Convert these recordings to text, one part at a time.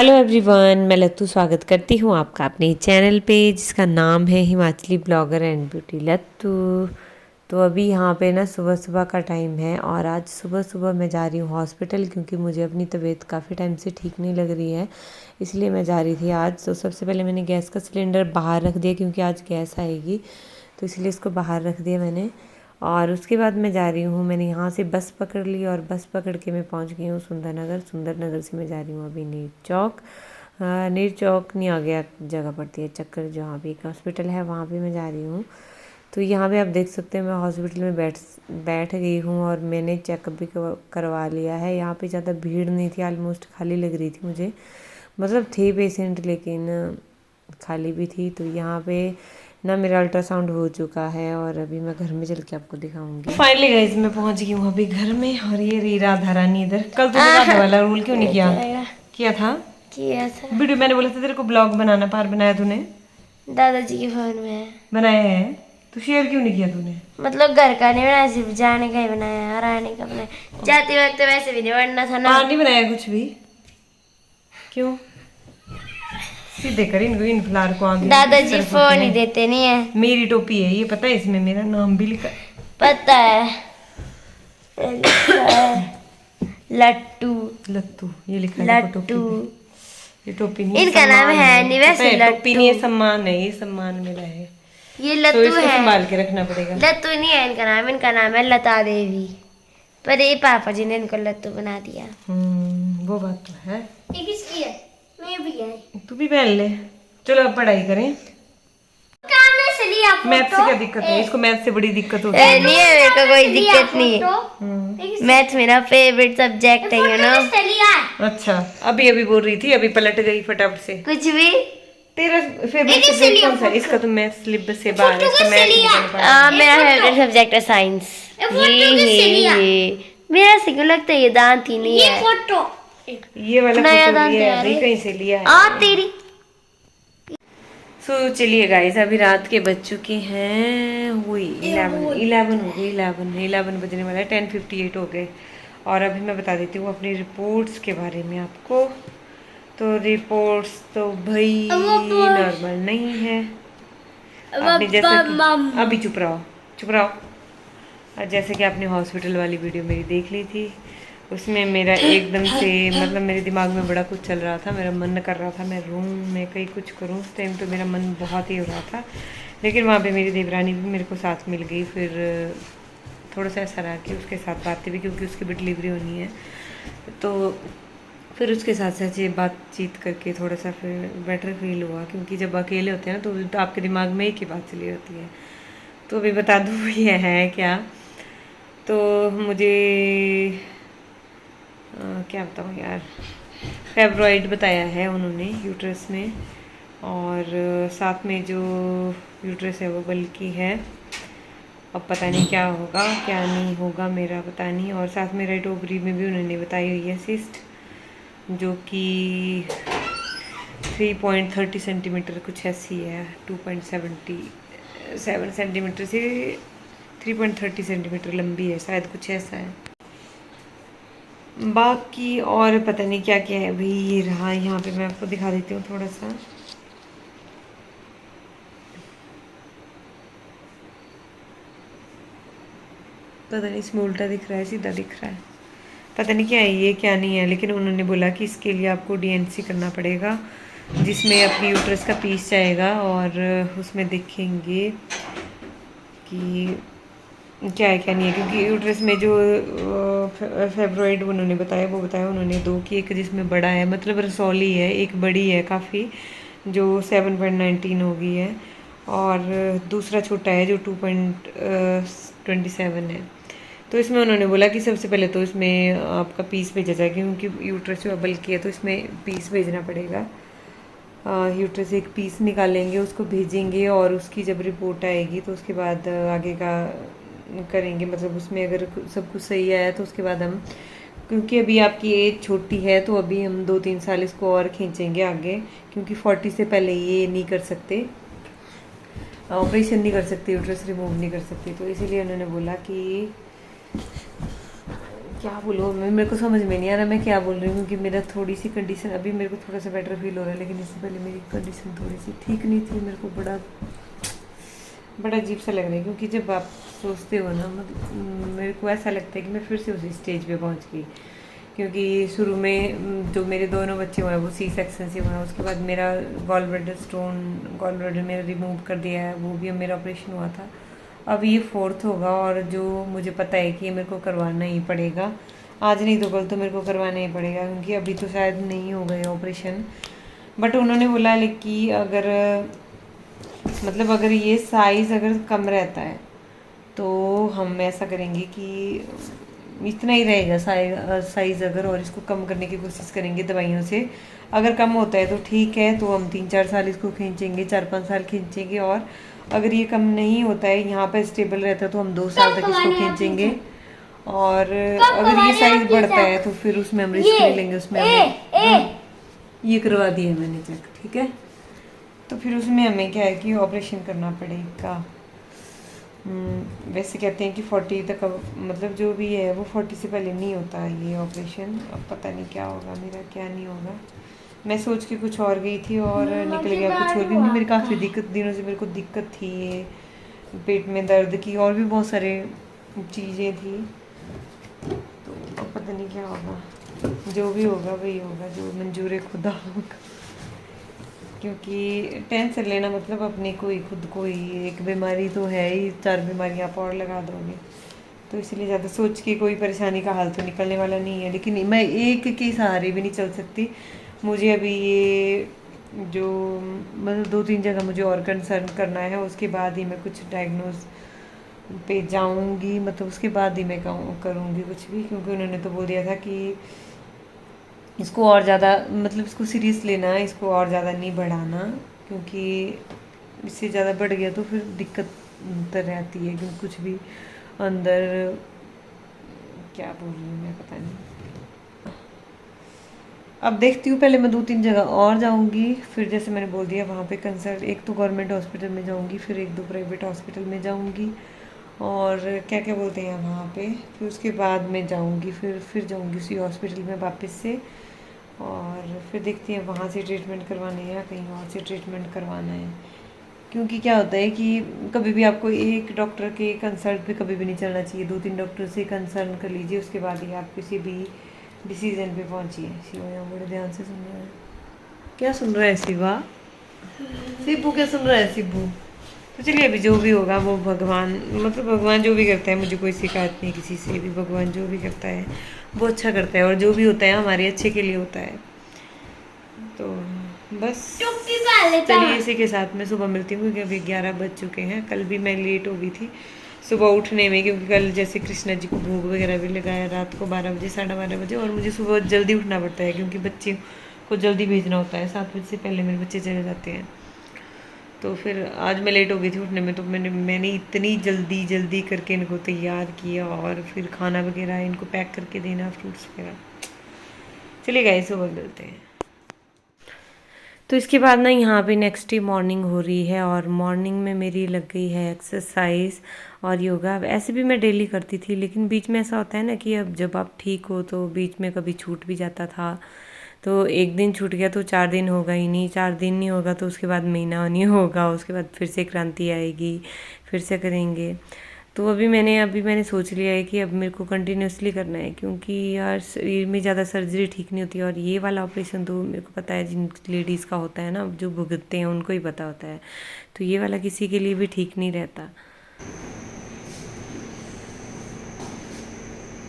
Hello everyone, मैं लत्तू स्वागत करती हूँ आपका अपने चैनल पे जिसका नाम है हिमाचली ब्लॉगर एंड ब्यूटी लत्तू। तो अभी यहाँ पे ना सुबह सुबह का टाइम है और आज सुबह सुबह मैं जा रही हूँ हॉस्पिटल क्योंकि मुझे अपनी तबीयत काफ़ी टाइम से ठीक नहीं लग रही है, इसलिए मैं जा रही थी आज। तो सबसे पहले मैंने गैस का सिलेंडर बाहर रख दिया क्योंकि आज गैस आएगी, तो इसलिए इसको बाहर रख दिया मैंने। और उसके बाद मैं जा रही हूँ, मैंने यहाँ से बस पकड़ ली और बस पकड़ के मैं पहुँच गई हूँ सुंदरनगर से मैं जा रही हूँ अभी नीर चौक। नीर चौक नहीं, आ गया जगह पड़ती है चक्कर, जहाँ भी एक हॉस्पिटल है वहाँ पे मैं जा रही हूँ। तो यहाँ पे आप देख सकते हैं मैं हॉस्पिटल में बैठ गई हूँ और मैंने चेकअप भी करवा लिया है। यहाँ पे ज़्यादा भीड़ नहीं थी, ऑलमोस्ट खाली लग रही थी मुझे, मतलब थे पेशेंट लेकिन खाली भी थी। तो यहाँ पे ना मेरा अल्ट्रासाउंड हो चुका है और अभी मैं घर में चल के आपको दिखाऊंगी। फाइनली गाइस मैं पहुंच गई हूँ अभी घर में। और ये री राधा रानी इधर। कल तूने राधा वाला रोल क्यों नहीं किया था? वीडियो मैंने बोला था तेरे को ब्लॉग बनाना, पार बनाया तूने? दादाजी के फोन में बनाया है तो शेयर क्यों नहीं किया तूने? मतलब घर का नहीं बनाया, सिर्फ जाने का ही बनाया और आने का बनाया। जाते वक्त तो वैसे भी नहीं बनना था ना। पार नहीं बनाया कुछ भी? क्यों? सीधे कर इनको, इन फ्लावर को आगे। दादाजी फोन ही देते नहीं है। मेरी टोपी है ये, पता है इसमें मेरा नाम भी लिखा है। पता है लट्टू लत्तू ये लिखा है लट्टू। ये टोपी नहीं, इनका नाम है नहीं वैसे टोपी नहीं, ये सम्मान है, ये सम्मान मेरा है। ये तो लट्टू इसको है, संभाल के रखना पड़ेगा। लट्टू नहीं है इनका नाम है लता देवी, पर ये पापा जी ने इनको लट्टू बना दिया। वो बात तो है। ये किसकी है? मैं भी है। तू भी पहन ले। चलो अब पढ़ाई करें। मैथ से क्या दिक्कत है? इसको मैथ से बड़ी दिक्कत होती है। नहीं है, मेरे को कोई दिक्कत नहीं है। मैथ मेरा फेवरेट सब्जेक्ट है, यू नो। अच्छा, अभी बोल रही थी, अभी पलट गई फटाफट से। कुछ भी। तेरा फेवरेट सब्जेक्ट कौन सा है? इसका तो मैथ सिलेबस से बाहर है, इसका मैथ नहीं करना पड़ा। मेरा फेवरेट सब्जेक्ट है साइंस। ये मेरा सिंगल लगता है, ये दांत ही नहीं है। ये वाला नया फोटो दांत लिया है है, कहीं से लिया है? तेरी। सो चलिए गाइस, अभी रात के बज चुके हैं हुई 11 बजने वाला है, 10:58 हो गए। और अभी मैं बता देती हूँ अपनी रिपोर्ट्स के बारे में आपको। तो रिपोर्ट्स तो भाई नॉर्मल नहीं है। आपने जैसे कि अभी चुप रहो। और जैसे कि आपने हॉस्पिटल वाली वीडियो मेरी देख ली थी, उसमें मेरा एकदम से मतलब मेरे दिमाग में बड़ा कुछ चल रहा था, मेरा मन कर रहा था मैं रूम में कहीं कुछ करूं। उस टाइम तो मेरा मन बहुत ही हो रहा था, लेकिन वहाँ पे मेरी देवरानी भी मेरे को साथ मिल गई। फिर थोड़ा सा ऐसा रहा कि उसके साथ बातें भी, क्योंकि उसकी भी डिलीवरी होनी है, तो फिर उसके साथ साथ ये बातचीत करके थोड़ा सा फिर बेटर फील हुआ। क्योंकि जब अकेले होते हैं ना तो आपके दिमाग में एक ही बात चली होती है। तो अभी बता दूँ ये है क्या। तो मुझे क्या बताऊँ यार, फेब्रॉइड बताया है उन्होंने यूट्रस में, और साथ में जो यूट्रस है वो बल्कि है। अब पता नहीं क्या होगा क्या नहीं होगा, मेरा पता नहीं। और साथ में राइट ओवरी में भी उन्होंने बताई हुई है सिस्ट, जो कि 3.30 सेंटीमीटर कुछ ऐसी है, 2.77 सेंटीमीटर से 3.30 सेंटीमीटर लंबी है, शायद कुछ ऐसा है। बाकी और पता नहीं क्या क्या है भाई। ये रहा, यहाँ पे मैं आपको दिखा देती हूँ थोड़ा सा। पता नहीं इसमें उल्टा दिख रहा है सीधा दिख रहा है, पता नहीं क्या है ये क्या नहीं है। लेकिन उन्होंने बोला कि इसके लिए आपको DNC करना पड़ेगा, जिसमें अपनी यूट्रस का पीस जाएगा और उसमें देखेंगे कि क्या है क्या नहीं है। क्योंकि यूट्रस में जो फेब्रॉइड उन्होंने बताया वो बताया उन्होंने दो, कि एक जिसमें बड़ा है मतलब रसौली है, एक बड़ी है काफ़ी जो 7.19 हो गई है, और दूसरा छोटा है जो 2.27 है। तो इसमें उन्होंने बोला कि सबसे पहले तो इसमें आपका पीस भेजा जाएगा, क्योंकि यूट्रस जो बल्कि है तो इसमें पीस भेजना पड़ेगा। यूट्रस एक पीस निकालेंगे, उसको भेजेंगे, और उसकी जब रिपोर्ट आएगी तो उसके बाद आगे का करेंगे। मतलब उसमें अगर सब कुछ सही आया तो उसके बाद हम, क्योंकि अभी आपकी एज छोटी है तो अभी हम 2-3 साल इसको और खींचेंगे आगे, क्योंकि 40 से पहले ये नहीं कर सकते, ऑपरेशन नहीं कर सकते, यूट्रस रिमूव नहीं कर सकते। तो इसीलिए उन्होंने बोला कि क्या बोलूँ मैं, मेरे को समझ में नहीं आ रहा मैं क्या बोल रही हूँ, क्योंकि मेरा थोड़ी सी कंडीशन अभी मेरे को थोड़ा सा बेटर फील हो रहा है, लेकिन इससे पहले मेरी कंडीशन थोड़ी सी ठीक नहीं थी। मेरे को बड़ा बड़ा अजीब सा लग रहा है, क्योंकि जब आप सोचते हो ना, मतलब मेरे को ऐसा लगता है कि मैं फिर से उसी स्टेज पे पहुंच गई। क्योंकि शुरू में जो मेरे दोनों बच्चे हुए हैं वो सी सेक्शन से हुए हैं, उसके बाद मेरा गॉल ब्लैडर मेरा रिमूव कर दिया है, वो भी अब मेरा ऑपरेशन हुआ था। अब ये फोर्थ होगा, और जो मुझे पता है कि ये मेरे को करवाना ही पड़ेगा, आज नहीं तो कल तो मेरे को करवाना ही पड़ेगा, क्योंकि अभी तो शायद नहीं होगा ये ऑपरेशन। बट उन्होंने बोला कि अगर मतलब अगर ये साइज़ अगर कम रहता है तो हम ऐसा करेंगे कि इतना ही रहेगा साइज़ अगर, और इसको कम करने की कोशिश करेंगे दवाइयों से। अगर कम होता है तो ठीक है, तो हम 3-4 साल इसको खींचेंगे, 4-5 साल खींचेंगे। और अगर ये कम नहीं होता है, यहाँ पर स्टेबल रहता है, तो हम 2 साल तक इसको खींचेंगे। और अगर ये साइज़ बढ़ता है तो फिर उसमें हम रिस्क ले लेंगे, उसमें हमें ये करवा दिया मैंने चेक, ठीक है। तो फिर उसमें हमें क्या है कि ऑपरेशन करना पड़ेगा। वैसे कहते हैं कि 40 तक, मतलब जो भी है वो 40 से पहले नहीं होता ये ऑपरेशन। अब पता नहीं क्या होगा मेरा, क्या नहीं होगा। मैं सोच के कुछ और गई थी और निकल गया कुछ और, क्योंकि मेरी काफ़ी दिनों से मेरे को दिक्कत थी ये पेट में दर्द की, और भी बहुत सारे चीज़ें थी। तो अब पता नहीं क्या होगा, जो भी होगा वही होगा, जो मंजूर खुदा होगा। क्योंकि टेंशन लेना मतलब अपने को ही, खुद को ही, एक बीमारी तो है ही, 4 बीमारियाँ आप और लगा दोगे, तो इसलिए ज़्यादा सोच के कोई परेशानी का हाल तो निकलने वाला नहीं है। लेकिन मैं एक के सहारे भी नहीं चल सकती, मुझे अभी ये जो मतलब 2-3 जगह मुझे और कंसर्न करना है, उसके बाद ही मैं कुछ डायग्नोज पे जाऊंगी, मतलब उसके बाद ही मैं करूँगी कुछ भी। क्योंकि उन्होंने तो बोल दिया था कि इसको और ज़्यादा मतलब इसको सीरियस लेना, इसको और ज़्यादा नहीं बढ़ाना, क्योंकि इससे ज़्यादा बढ़ गया तो फिर दिक्कत तो रहती है। क्योंकि कुछ भी अंदर, क्या बोल रही हूँ मैं, पता नहीं। अब देखती हूँ, पहले मैं 2-3 जगह और जाऊँगी, फिर जैसे मैंने बोल दिया वहाँ पे कंसल्ट, एक तो गवर्नमेंट हॉस्पिटल में जाऊँगी, फिर 1-2 प्राइवेट हॉस्पिटल में जाऊँगी, और क्या क्या बोलते हैं वहाँ पे, फिर उसके बाद में जाऊँगी, फिर जाऊँगी उसी हॉस्पिटल में वापस से, और फिर देखती हैं वहाँ से ट्रीटमेंट करवाना है या कहीं और से ट्रीटमेंट करवाना है। क्योंकि क्या होता है कि कभी भी आपको एक डॉक्टर के कंसल्ट पे कभी भी नहीं चलना चाहिए, 2-3 डॉक्टर से कंसल्ट कर लीजिए, उसके बाद ही आप किसी भी डिसीजन पे पहुँचिए। शिवा यहाँ बड़े ध्यान से सुन रहा है, क्या सुन रहा है शिवा? शिबू क्या सुन रहा है शिबू? तो चलिए, अभी जो भी होगा वो भगवान, मतलब भगवान जो भी करता है, मुझे कोई शिकायत नहीं किसी से भी। भगवान जो भी करता है वो अच्छा करता है, और जो भी होता है हमारे अच्छे के लिए होता है। तो बस चलिए, इसी के साथ मैं सुबह मिलती हूँ, क्योंकि अभी 11 बज चुके हैं। कल भी मैं लेट हो गई थी सुबह उठने में, क्योंकि कल जैसे कृष्णा जी को भोग वगैरह भी लगाया रात को 12 बजे 12:30 बजे, और मुझे सुबह जल्दी उठना पड़ता है, क्योंकि बच्चे को जल्दी भेजना होता है। 7 बजे से पहले मेरे बच्चे चले जाते हैं। तो फिर आज मैं लेट हो गई थी उठने में, तो मैंने इतनी जल्दी करके इनको तैयार किया, और फिर खाना वगैरह इनको पैक करके देना, फ्रूट्स वगैरह। चलिए गाइस, सुबह मिलते हैं। तो इसके बाद ना यहाँ पे नेक्स्ट डे मॉर्निंग हो रही है, और मॉर्निंग में मेरी लग गई है एक्सरसाइज और योगा। अब ऐसे भी मैं डेली करती थी, लेकिन बीच में ऐसा होता है ना कि अब जब आप ठीक हो तो बीच में कभी छूट भी जाता था। तो एक दिन छूट गया तो 4 दिन होगा ही नहीं, 4 दिन नहीं होगा तो उसके बाद महीना नहीं होगा, उसके बाद फिर से क्रांति आएगी, फिर से करेंगे। तो अभी मैंने सोच लिया है कि अब मेरे को कंटिन्यूसली करना है, क्योंकि यार शरीर में ज़्यादा सर्जरी ठीक नहीं होती, और ये वाला ऑपरेशन तो मेरे को पता है जिन लेडीज़ का होता है ना, जो भुगतते हैं उनको ही पता होता है। तो ये वाला किसी के लिए भी ठीक नहीं रहता।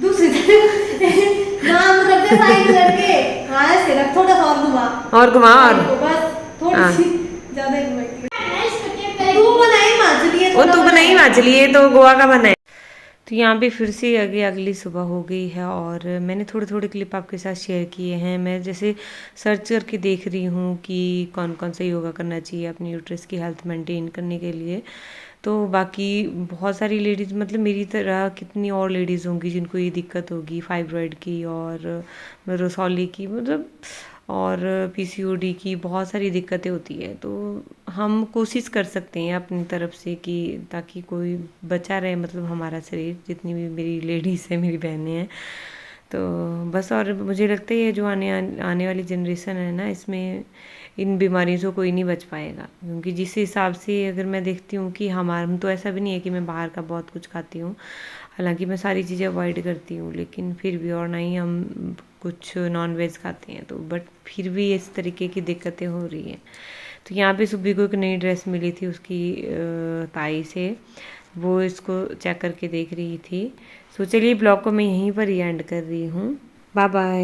दूसरी तरफ नाम करते साइड करके, हाँ ऐसे रख, थोड़ा सा और घुमा, और घुमा, और बस थोड़ी हाँ। सी ज्यादा घुमाई। तू बनाई माचली, वो तो बनाई माचली है, तो गोवा का बना है। तो यहाँ पे फिर से अगली सुबह हो गई है, और मैंने थोड़े क्लिप आपके साथ शेयर किए हैं। मैं जैसे सर्च करके देख रही हूँ कि कौन कौन सा योगा करना चाहिए अपनी यूट्रस की हेल्थ मेंटेन करने के लिए। तो बाकी बहुत सारी लेडीज़, मतलब मेरी तरह कितनी और लेडीज़ होंगी जिनको ये दिक्कत होगी, फाइब्रॉइड की और रसौली की, मतलब और पीसीओडी की, बहुत सारी दिक्कतें होती है। तो हम कोशिश कर सकते हैं अपनी तरफ से कि ताकि कोई बचा रहे, मतलब हमारा शरीर, जितनी भी मेरी लेडीज़ है, मेरी बहनें हैं, तो बस, और मुझे लगता है ये जो आने वाली जनरेशन है ना, इसमें इन बीमारियों से कोई नहीं बच पाएगा, क्योंकि जिस हिसाब से अगर मैं देखती हूँ कि हम तो ऐसा भी नहीं है कि मैं बाहर का बहुत कुछ खाती हूँ, हालांकि मैं सारी चीज़ें अवॉइड करती हूँ, लेकिन फिर भी, और ना ही हम कुछ नॉन वेज खाते हैं, तो बट फिर भी इस तरीके की दिक्कतें हो रही हैं। तो यहाँ पे सुबह को एक नई ड्रेस मिली थी उसकी ताई से, वो इसको चेक करके देख रही थी। सो चलिए ब्लॉग को मैं यहीं पर ही एंड कर रही हूँ। Bye bye.